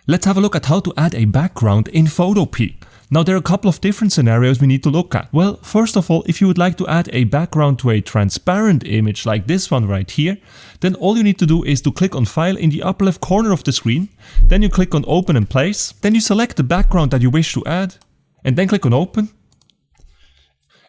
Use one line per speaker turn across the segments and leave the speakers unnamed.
Let's have a look at how to add a background in Photopea. Now there are a couple of different scenarios we need to look at. Well, first of all, if you would like to add a background to a transparent image like this one right here, then all you need to do is to click on File in the upper left corner of the screen, then you click on Open and Place, then you select the background that you wish to add, and then click on Open.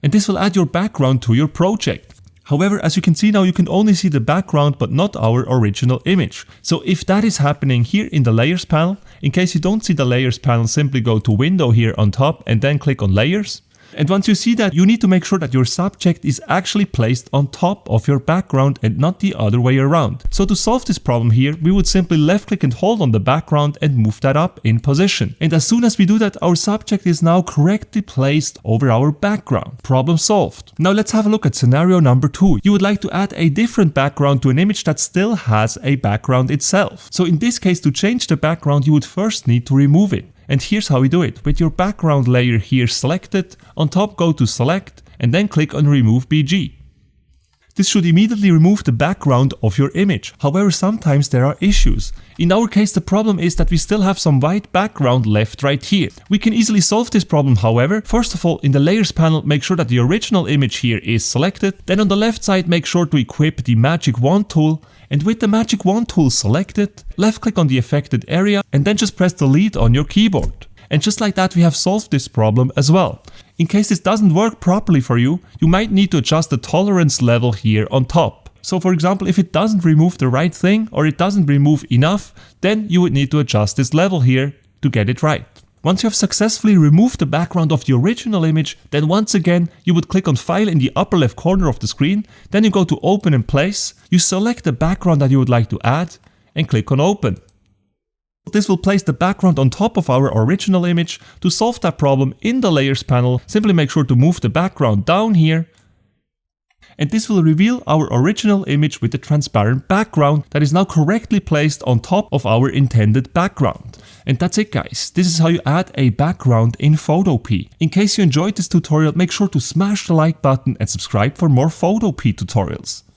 And this will add your background to your project. However, as you can see now, you can only see the background but not our original image. So if that is happening here in the Layers panel, in case you don't see the Layers panel, simply go to Window here on top and then click on Layers. And once you see that, you need to make sure that your subject is actually placed on top of your background and not the other way around. So to solve this problem here, we would simply left click and hold on the background and move that up in position. And as soon as we do that, our subject is now correctly placed over our background. Problem solved. Now let's have a look at scenario number 2. You would like to add a different background to an image that still has a background itself. So in this case, to change the background, you would first need to remove it. And here's how we do it. With your background layer here selected, on top go to Select and then click on Remove BG. This should immediately remove the background of your image. However, sometimes there are issues. In our case, the problem is that we still have some white background left right here. We can easily solve this problem, however. First of all, in the Layers panel, make sure that the original image here is selected. Then on the left side, make sure to equip the Magic Wand tool. And with the Magic Wand tool selected, left click on the affected area and then just press Delete on your keyboard. And just like that, we have solved this problem as well. In case this doesn't work properly for you, you might need to adjust the tolerance level here on top. So for example, if it doesn't remove the right thing or it doesn't remove enough, then you would need to adjust this level here to get it right. Once you have successfully removed the background of the original image, then once again you would click on File in the upper left corner of the screen, then you go to Open and Place, you select the background that you would like to add and click on Open. This will place the background on top of our original image. To solve that problem in the Layers panel, simply make sure to move the background down here. And this will reveal our original image with the transparent background that is now correctly placed on top of our intended background. And that's it guys, this is how you add a background in Photopea. In case you enjoyed this tutorial, make sure to smash the like button and subscribe for more Photopea tutorials.